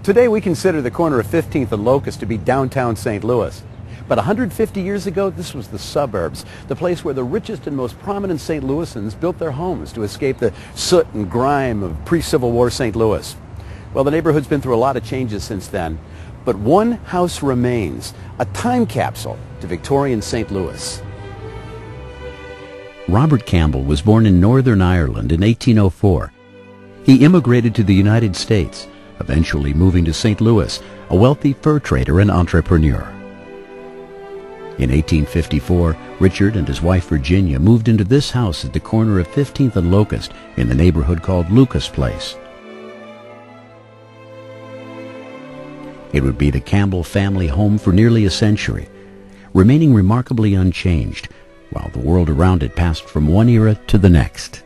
Today we consider the corner of 15th and Locust to be downtown St. Louis. But 150 years ago, this was the suburbs, the place where the richest and most prominent St. Louisans built their homes to escape the soot and grime of pre-Civil War St. Louis. Well, the neighborhood's been through a lot of changes since then, but one house remains, a time capsule to Victorian St. Louis. Robert Campbell was born in Northern Ireland in 1804. He immigrated to the United States, eventually moving to St. Louis, a wealthy fur trader and entrepreneur. In 1854, Richard and his wife Virginia moved into this house at the corner of 15th and Locust in the neighborhood called Lucas Place. It would be the Campbell family home for nearly a century, remaining remarkably unchanged, while the world around it passed from one era to the next.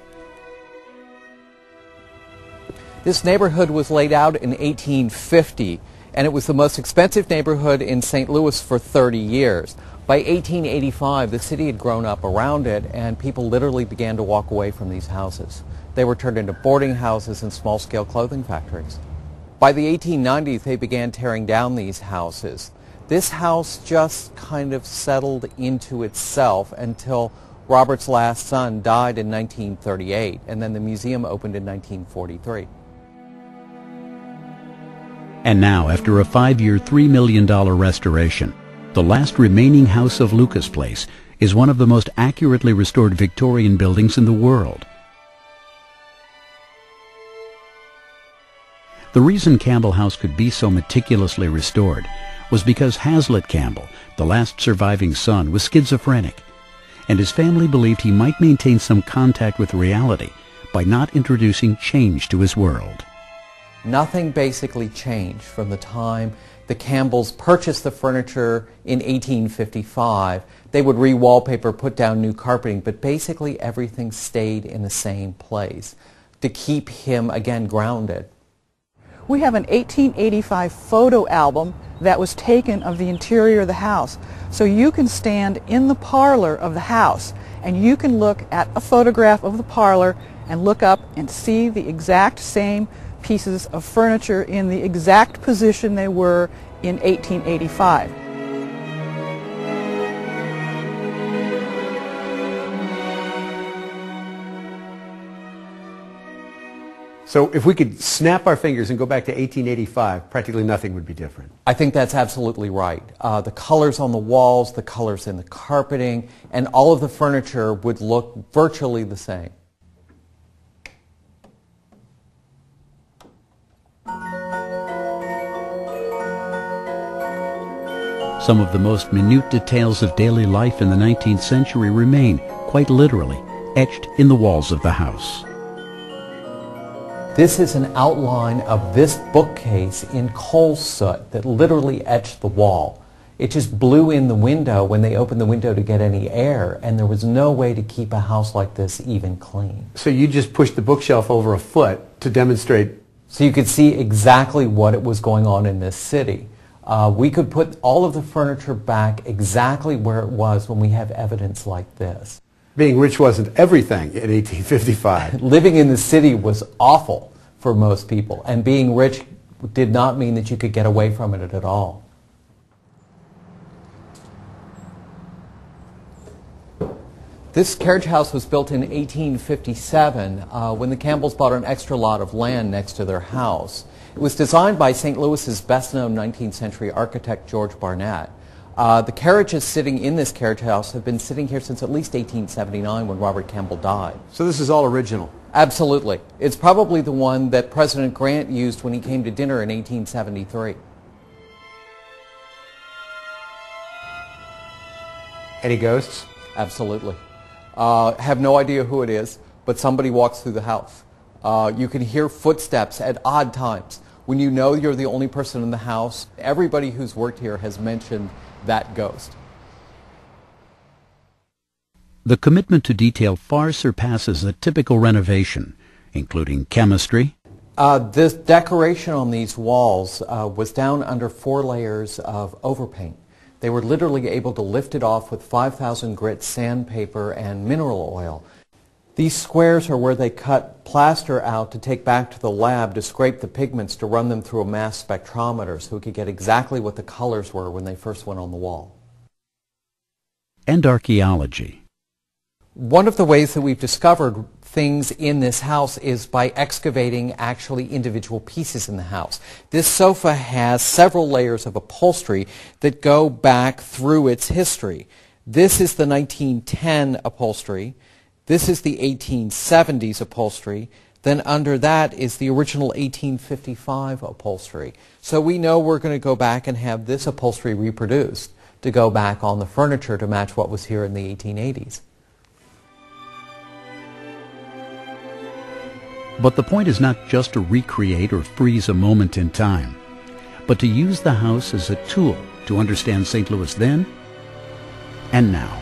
This neighborhood was laid out in 1850, and it was the most expensive neighborhood in St. Louis for 30 years. By 1885, the city had grown up around it, and people literally began to walk away from these houses. They were turned into boarding houses and small-scale clothing factories. By the 1890s, they began tearing down these houses. This house just kind of settled into itself until Robert's last son died in 1938, and then the museum opened in 1943. And now, after a 5-year, $3 million restoration, the last remaining house of Lucas Place is one of the most accurately restored Victorian buildings in the world. The reason Campbell House could be so meticulously restored was because Hazlitt Campbell, the last surviving son, was schizophrenic, and his family believed he might maintain some contact with reality by not introducing change to his world. Nothing basically changed from the time the Campbells purchased the furniture in 1855. They would re-wallpaper, put down new carpeting, but basically everything stayed in the same place to keep him, again, grounded. We have an 1885 photo album that was taken of the interior of the house. So you can stand in the parlor of the house and you can look at a photograph of the parlor and look up and see the exact same pieces of furniture in the exact position they were in 1885. So if we could snap our fingers and go back to 1885, practically nothing would be different. I think that's absolutely right. The colors on the walls, the colors in the carpeting, and all of the furniture would look virtually the same. Some of the most minute details of daily life in the 19th century remain, quite literally, etched in the walls of the house. This is an outline of this bookcase in coal soot that literally etched the wall. It just blew in the window when they opened the window to get any air, and there was no way to keep a house like this even clean. So you just pushed the bookshelf over a foot to demonstrate. So you could see exactly what was going on in this city. We could put all of the furniture back exactly where it was when we have evidence like this. Being rich wasn't everything in 1855. Living in the city was awful for most people, and being rich did not mean that you could get away from it at all. This carriage house was built in 1857 when the Campbells bought an extra lot of land next to their house. It was designed by St. Louis's best-known 19th century architect George Barnett. The carriages sitting in this carriage house have been sitting here since at least 1879 when Robert Campbell died. So this is all original? Absolutely. It's probably the one that President Grant used when he came to dinner in 1873. Any ghosts? Absolutely. Have no idea who it is, but somebody walks through the house. You can hear footsteps at odd times. When you know you're the only person in the house, everybody who's worked here has mentioned that ghost. The commitment to detail far surpasses a typical renovation, including chemistry. This decoration on these walls was down under 4 layers of overpaint. They were literally able to lift it off with 5,000 grit sandpaper and mineral oil. These squares are where they cut plaster out to take back to the lab to scrape the pigments to run them through a mass spectrometer so we could get exactly what the colors were when they first went on the wall. And archaeology. One of the ways that we've discovered things in this house is by excavating actually individual pieces in the house. This sofa has several layers of upholstery that go back through its history. This is the 1910 upholstery. This is the 1870s upholstery. Then under that is the original 1855 upholstery. So we know we're going to go back and have this upholstery reproduced to go back on the furniture to match what was here in the 1880s. But the point is not just to recreate or freeze a moment in time, but to use the house as a tool to understand St. Louis then and now.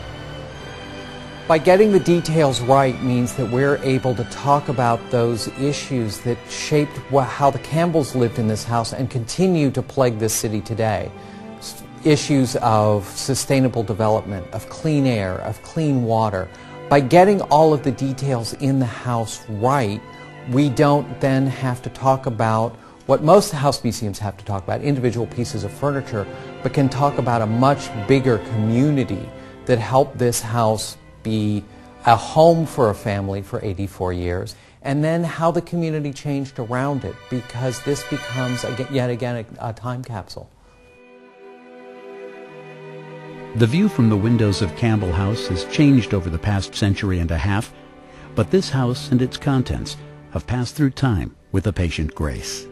By getting the details right means that we're able to talk about those issues that shaped how the Campbells lived in this house and continue to plague this city today. Issues of sustainable development, of clean air, of clean water. By getting all of the details in the house right, we don't then have to talk about what most house museums have to talk about, individual pieces of furniture, but can talk about a much bigger community that helped this house be a home for a family for 84 years, and then how the community changed around it, because this becomes, yet again, a time capsule. The view from the windows of Campbell House has changed over the past century and a half, but this house and its contents have passed through time with a patient grace.